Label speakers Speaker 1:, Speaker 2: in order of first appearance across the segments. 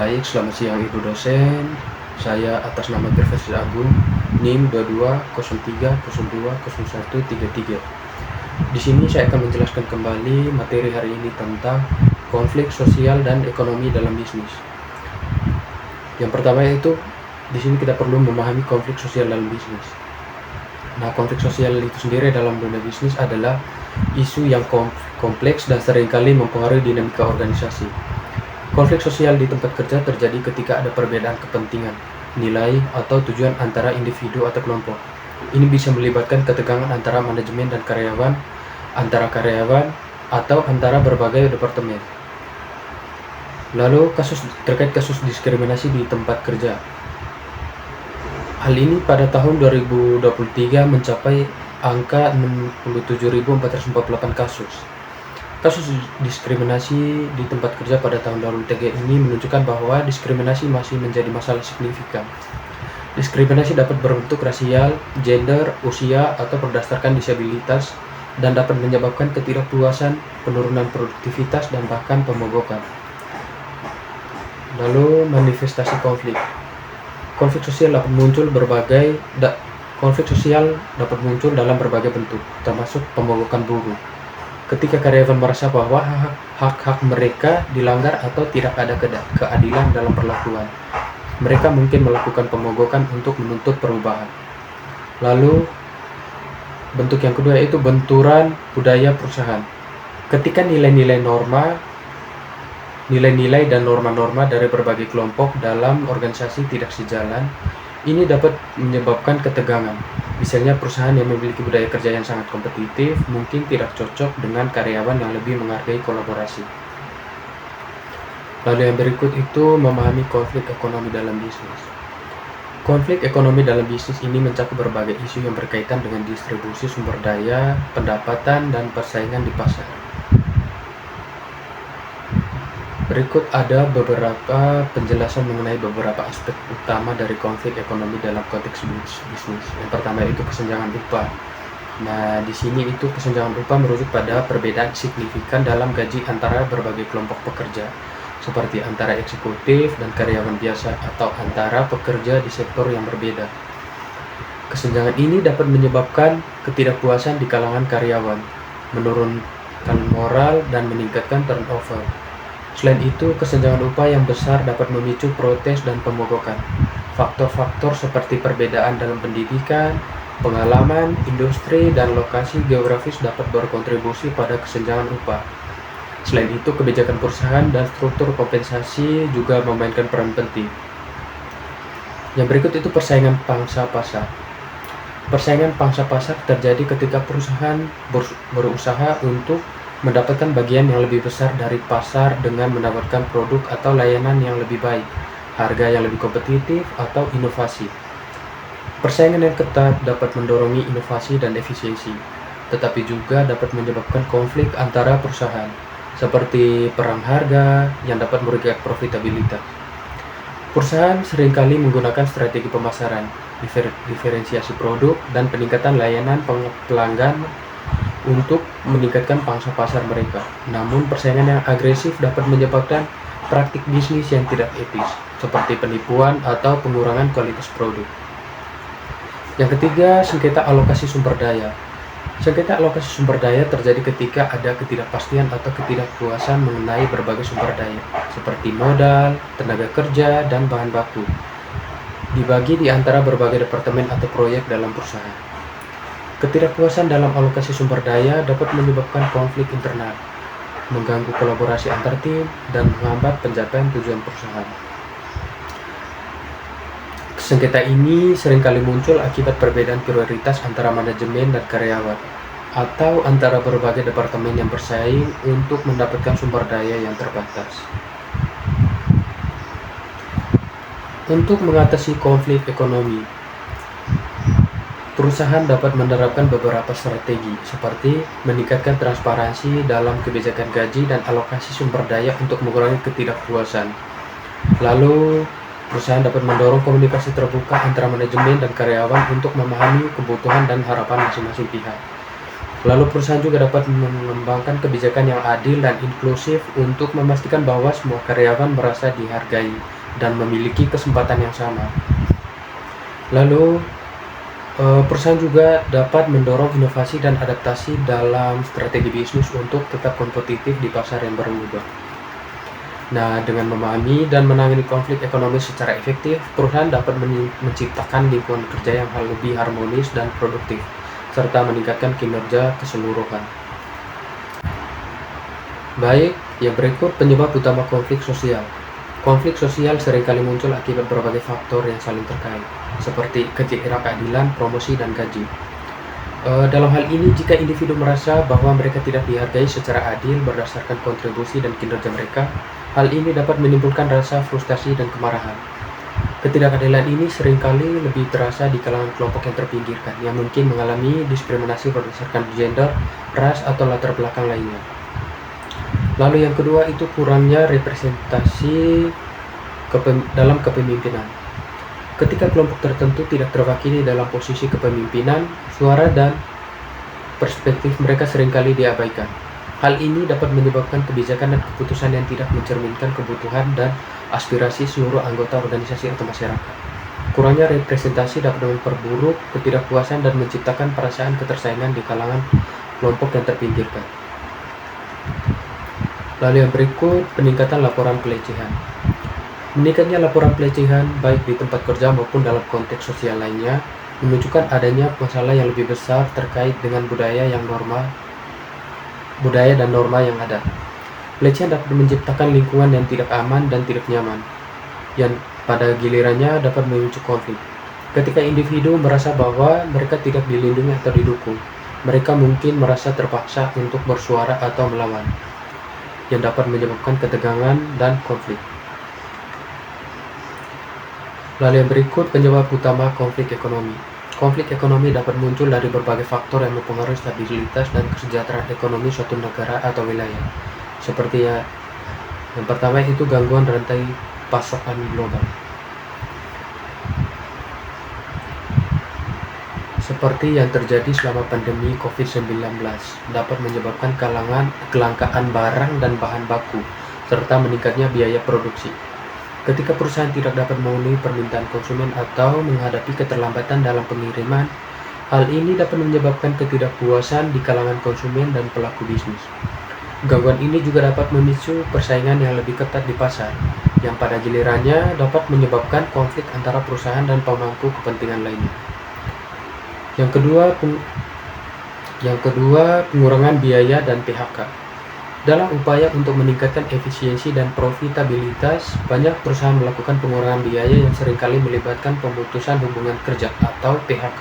Speaker 1: Baik, selamat siang Ibu dosen. Saya atas nama Gervasius Agung, NIM 2203020133. Di sini saya akan menjelaskan kembali materi hari ini tentang konflik sosial dan ekonomi dalam bisnis. Yang pertama yaitu di sini kita perlu memahami konflik sosial dalam bisnis. Nah, konflik sosial itu sendiri dalam dunia bisnis adalah isu yang kompleks dan seringkali mempengaruhi dinamika organisasi. Konflik sosial di tempat kerja terjadi ketika ada perbedaan kepentingan, nilai, atau tujuan antara individu atau kelompok. Ini bisa melibatkan ketegangan antara manajemen dan karyawan, antara karyawan, atau antara berbagai departemen. Lalu terkait kasus diskriminasi di tempat kerja. Hal ini pada tahun 2023 mencapai angka 67.448 kasus. Kasus diskriminasi di tempat kerja pada tahun 2023 ini menunjukkan bahwa diskriminasi masih menjadi masalah signifikan. Diskriminasi dapat berbentuk rasial, gender, usia, atau berdasarkan disabilitas, dan dapat menyebabkan ketidakpuasan, penurunan produktivitas, dan bahkan pemogokan. Lalu manifestasi konflik. Konflik sosial dapat muncul dalam berbagai bentuk, termasuk pemogokan buruh. Ketika karyawan merasa bahwa hak-hak mereka dilanggar atau tidak ada keadilan dalam perlakuan, mereka mungkin melakukan pemogokan untuk menuntut perubahan. Lalu, bentuk yang kedua yaitu benturan budaya perusahaan. Ketika nilai-nilai dan norma-norma dari berbagai kelompok dalam organisasi tidak sejalan, ini dapat menyebabkan ketegangan. Misalnya perusahaan yang memiliki budaya kerja yang sangat kompetitif mungkin tidak cocok dengan karyawan yang lebih menghargai kolaborasi. Lalu yang berikut itu memahami konflik ekonomi dalam bisnis. Konflik ekonomi dalam bisnis ini mencakup berbagai isu yang berkaitan dengan distribusi sumber daya, pendapatan, dan persaingan di pasar. Berikut ada beberapa penjelasan mengenai beberapa aspek utama dari konflik ekonomi dalam konteks bisnis. Yang pertama itu kesenjangan upah. Nah, di sini itu kesenjangan upah merujuk pada perbedaan signifikan dalam gaji antara berbagai kelompok pekerja, seperti antara eksekutif dan karyawan biasa atau antara pekerja di sektor yang berbeda. Kesenjangan ini dapat menyebabkan ketidakpuasan di kalangan karyawan, menurunkan moral, dan meningkatkan turnover. Selain itu, kesenjangan upah yang besar dapat memicu protes dan pemogokan. Faktor-faktor seperti perbedaan dalam pendidikan, pengalaman, industri, dan lokasi geografis dapat berkontribusi pada kesenjangan upah. Selain itu, kebijakan perusahaan dan struktur kompensasi juga memainkan peran penting. Yang berikut itu persaingan pangsa pasar. Persaingan pangsa pasar terjadi ketika perusahaan berusaha untuk mendapatkan bagian yang lebih besar dari pasar dengan mendapatkan produk atau layanan yang lebih baik, harga yang lebih kompetitif, atau inovasi. Persaingan yang ketat dapat mendorong inovasi dan efisiensi, tetapi juga dapat menyebabkan konflik antara perusahaan, seperti perang harga yang dapat merugikan profitabilitas. Perusahaan seringkali menggunakan strategi pemasaran, diferensiasi produk, dan peningkatan layanan pelanggan untuk meningkatkan pangsa pasar mereka. Namun, persaingan yang agresif dapat menyebabkan praktik bisnis yang tidak etis, seperti penipuan atau pengurangan kualitas produk. Yang ketiga, sengketa alokasi sumber daya. Sengketa alokasi sumber daya terjadi ketika ada ketidakpastian atau ketidakpuasan mengenai berbagai sumber daya, seperti modal, tenaga kerja, dan bahan baku, dibagi di antara berbagai departemen atau proyek dalam perusahaan. Ketidakpuasan dalam alokasi sumber daya dapat menyebabkan konflik internal, mengganggu kolaborasi antar tim, dan menghambat pencapaian tujuan perusahaan. Sengketa ini seringkali muncul akibat perbedaan prioritas antara manajemen dan karyawan, atau antara berbagai departemen yang bersaing untuk mendapatkan sumber daya yang terbatas. Untuk mengatasi konflik ekonomi, perusahaan dapat menerapkan beberapa strategi, seperti meningkatkan transparansi dalam kebijakan gaji dan alokasi sumber daya untuk mengurangi ketidakpuasan. Lalu, perusahaan dapat mendorong komunikasi terbuka antara manajemen dan karyawan untuk memahami kebutuhan dan harapan masing-masing pihak. Lalu perusahaan juga dapat mengembangkan kebijakan yang adil dan inklusif untuk memastikan bahwa semua karyawan merasa dihargai dan memiliki kesempatan yang sama. Lalu perusahaan juga dapat mendorong inovasi dan adaptasi dalam strategi bisnis untuk tetap kompetitif di pasar yang berubah. Nah, dengan memahami dan menangani konflik ekonomi secara efektif, perusahaan dapat menciptakan lingkungan kerja yang lebih harmonis dan produktif, serta meningkatkan kinerja keseluruhan. Baik, yang berikut penyebab utama konflik sosial. Konflik sosial seringkali muncul akibat berbagai faktor yang saling terkait, seperti ketidakadilan, promosi, dan gaji. Dalam hal ini, jika individu merasa bahwa mereka tidak dihargai secara adil berdasarkan kontribusi dan kinerja mereka, hal ini dapat menimbulkan rasa frustasi dan kemarahan. Ketidakadilan ini seringkali lebih terasa di kalangan kelompok yang terpinggirkan, yang mungkin mengalami diskriminasi berdasarkan gender, ras, atau latar belakang lainnya. Lalu yang kedua itu kurangnya representasi dalam kepemimpinan. Ketika kelompok tertentu tidak terwakili dalam posisi kepemimpinan, suara dan perspektif mereka seringkali diabaikan. Hal ini dapat menyebabkan kebijakan dan keputusan yang tidak mencerminkan kebutuhan dan aspirasi seluruh anggota organisasi atau masyarakat. Kurangnya representasi dapat memperburuk ketidakpuasan dan menciptakan perasaan ketersaingan di kalangan kelompok yang terpinggirkan. Lalu yang berikut, peningkatan laporan pelecehan. Meningkatnya laporan pelecehan baik di tempat kerja maupun dalam konteks sosial lainnya menunjukkan adanya masalah yang lebih besar terkait dengan budaya dan norma yang ada. Pelecehan dapat menciptakan lingkungan yang tidak aman dan tidak nyaman, yang pada gilirannya dapat memicu konflik. Ketika individu merasa bahwa mereka tidak dilindungi atau didukung, mereka mungkin merasa terpaksa untuk bersuara atau melawan, yang dapat menyebabkan ketegangan dan konflik. Lalu yang berikut, penyebab utama konflik ekonomi. Konflik ekonomi dapat muncul dari berbagai faktor yang mempengaruhi stabilitas dan kesejahteraan ekonomi suatu negara atau wilayah. Seperti yang pertama itu gangguan rantai pasokan global. Seperti yang terjadi selama pandemi COVID-19 dapat menyebabkan kelangkaan barang dan bahan baku, serta meningkatnya biaya produksi. Ketika perusahaan tidak dapat memenuhi permintaan konsumen atau menghadapi keterlambatan dalam pengiriman, hal ini dapat menyebabkan ketidakpuasan di kalangan konsumen dan pelaku bisnis. Gangguan ini juga dapat memicu persaingan yang lebih ketat di pasar, yang pada gilirannya dapat menyebabkan konflik antara perusahaan dan pemangku kepentingan lainnya. Yang kedua, pengurangan biaya dan PHK. Dalam upaya untuk meningkatkan efisiensi dan profitabilitas, banyak perusahaan melakukan pengurangan biaya yang seringkali melibatkan pemutusan hubungan kerja atau PHK.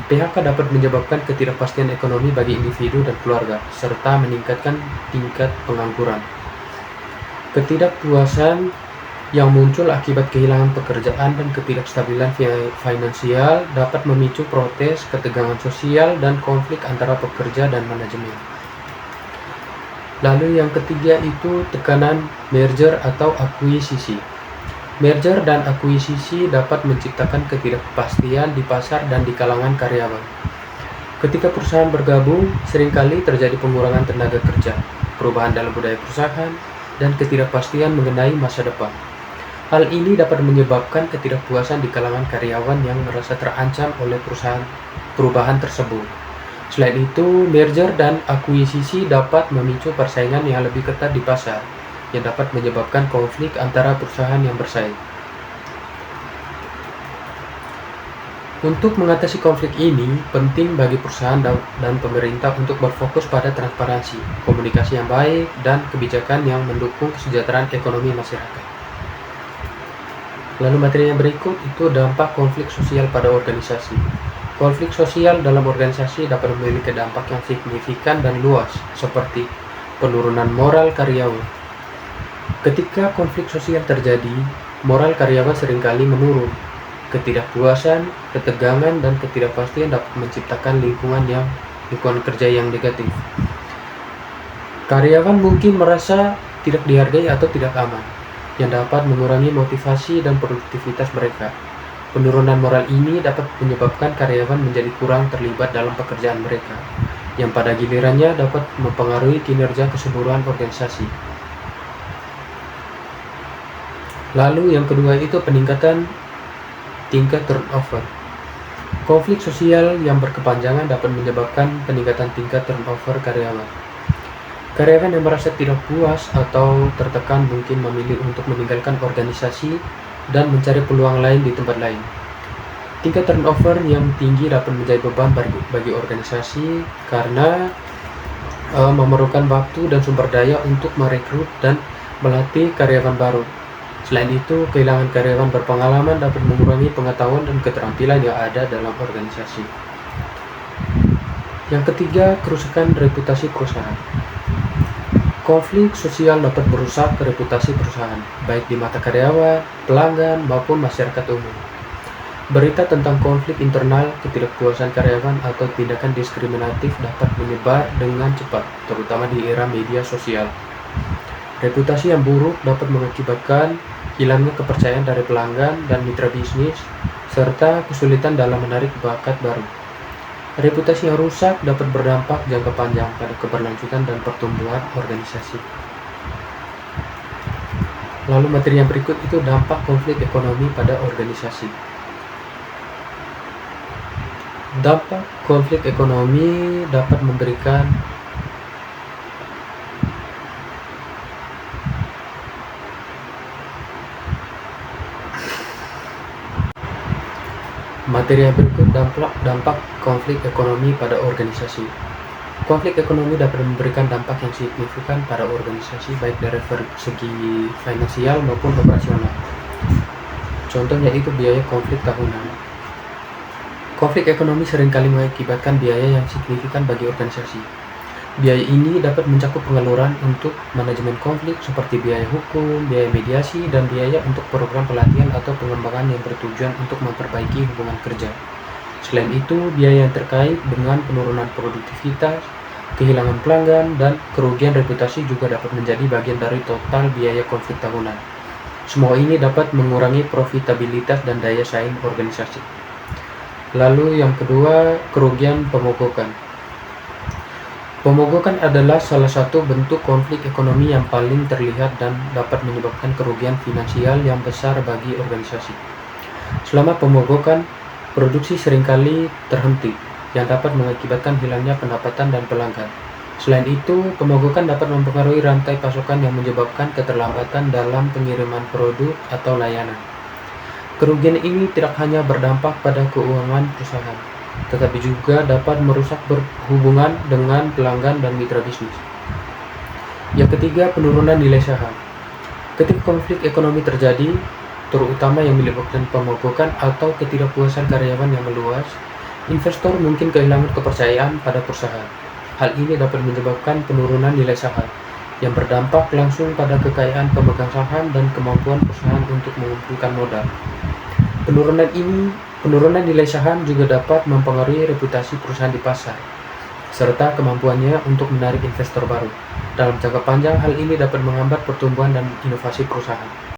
Speaker 1: PHK dapat menyebabkan ketidakpastian ekonomi bagi individu dan keluarga, serta meningkatkan tingkat pengangguran. Ketidakpuasan yang muncul akibat kehilangan pekerjaan dan ketidakstabilan finansial dapat memicu protes, ketegangan sosial, dan konflik antara pekerja dan manajemen. Lalu yang ketiga itu tekanan merger atau akuisisi. Merger dan akuisisi dapat menciptakan ketidakpastian di pasar dan di kalangan karyawan. Ketika perusahaan bergabung, seringkali terjadi pengurangan tenaga kerja, perubahan dalam budaya perusahaan, dan ketidakpastian mengenai masa depan. Hal ini dapat menyebabkan ketidakpuasan di kalangan karyawan yang merasa terancam oleh perubahan tersebut. Selain itu, merger dan akuisisi dapat memicu persaingan yang lebih ketat di pasar, yang dapat menyebabkan konflik antara perusahaan yang bersaing. Untuk mengatasi konflik ini, penting bagi perusahaan dan pemerintah untuk berfokus pada transparansi, komunikasi yang baik, dan kebijakan yang mendukung kesejahteraan ekonomi masyarakat. Lalu materi yang berikut itu dampak konflik sosial pada organisasi. Konflik sosial dalam organisasi dapat memiliki dampak yang signifikan dan luas, seperti penurunan moral karyawan. Ketika konflik sosial terjadi, moral karyawan seringkali menurun. Ketidakpuasan, ketegangan, dan ketidakpastian dapat menciptakan lingkungan kerja yang negatif. Karyawan mungkin merasa tidak dihargai atau tidak aman, yang dapat mengurangi motivasi dan produktivitas mereka. Penurunan moral ini dapat menyebabkan karyawan menjadi kurang terlibat dalam pekerjaan mereka, yang pada gilirannya dapat mempengaruhi kinerja keseluruhan organisasi. Lalu yang kedua itu peningkatan tingkat turnover. Konflik sosial yang berkepanjangan dapat menyebabkan peningkatan tingkat turnover karyawan. Karyawan yang merasa tidak puas atau tertekan mungkin memilih untuk meninggalkan organisasi dan mencari peluang lain di tempat lain. Tingkat turnover yang tinggi dapat menjadi beban bagi organisasi karena memerlukan waktu dan sumber daya untuk merekrut dan melatih karyawan baru. Selain itu, kehilangan karyawan berpengalaman dapat mengurangi pengetahuan dan keterampilan yang ada dalam organisasi. Yang ketiga, kerusakan reputasi perusahaan. Konflik sosial dapat merusak reputasi perusahaan, baik di mata karyawan, pelanggan, maupun masyarakat umum. Berita tentang konflik internal, ketidakpuasan karyawan, atau tindakan diskriminatif dapat menyebar dengan cepat, terutama di era media sosial. Reputasi yang buruk dapat mengakibatkan hilangnya kepercayaan dari pelanggan dan mitra bisnis, serta kesulitan dalam menarik bakat baru. Reputasi yang rusak dapat berdampak jangka panjang pada keberlanjutan dan pertumbuhan organisasi. Lalu materi yang berikut itu dampak konflik ekonomi pada organisasi. Dampak konflik ekonomi dapat memberikan materi yang berikut dampak konflik ekonomi pada organisasi. Konflik ekonomi dapat memberikan dampak yang signifikan pada organisasi baik dari segi finansial maupun operasional. Contohnya itu biaya konflik tahunan. Konflik ekonomi seringkali mengakibatkan biaya yang signifikan bagi organisasi. Biaya ini dapat mencakup pengeluaran untuk manajemen konflik seperti biaya hukum, biaya mediasi, dan biaya untuk program pelatihan atau pengembangan yang bertujuan untuk memperbaiki hubungan kerja. Selain itu, biaya yang terkait dengan penurunan produktivitas, kehilangan pelanggan, dan kerugian reputasi juga dapat menjadi bagian dari total biaya konflik tahunan. Semua ini dapat mengurangi profitabilitas dan daya saing organisasi. Lalu yang kedua, kerugian pemogokan. Pemogokan adalah salah satu bentuk konflik ekonomi yang paling terlihat dan dapat menyebabkan kerugian finansial yang besar bagi organisasi. Selama pemogokan, produksi seringkali terhenti, yang dapat mengakibatkan hilangnya pendapatan dan pelanggan. Selain itu, pemogokan dapat mempengaruhi rantai pasokan yang menyebabkan keterlambatan dalam pengiriman produk atau layanan. Kerugian ini tidak hanya berdampak pada keuangan perusahaan, tetapi juga dapat merusak hubungan dengan pelanggan dan mitra bisnis. Yang ketiga, penurunan nilai saham. Ketika konflik ekonomi terjadi, terutama yang melibatkan pemogokan atau ketidakpuasan karyawan yang meluas, investor mungkin kehilangan kepercayaan pada perusahaan. Hal ini dapat menyebabkan penurunan nilai saham, yang berdampak langsung pada kekayaan pemegang saham dan kemampuan perusahaan untuk mengumpulkan modal. Penurunan nilai saham juga dapat mempengaruhi reputasi perusahaan di pasar, serta kemampuannya untuk menarik investor baru. Dalam jangka panjang, hal ini dapat menghambat pertumbuhan dan inovasi perusahaan.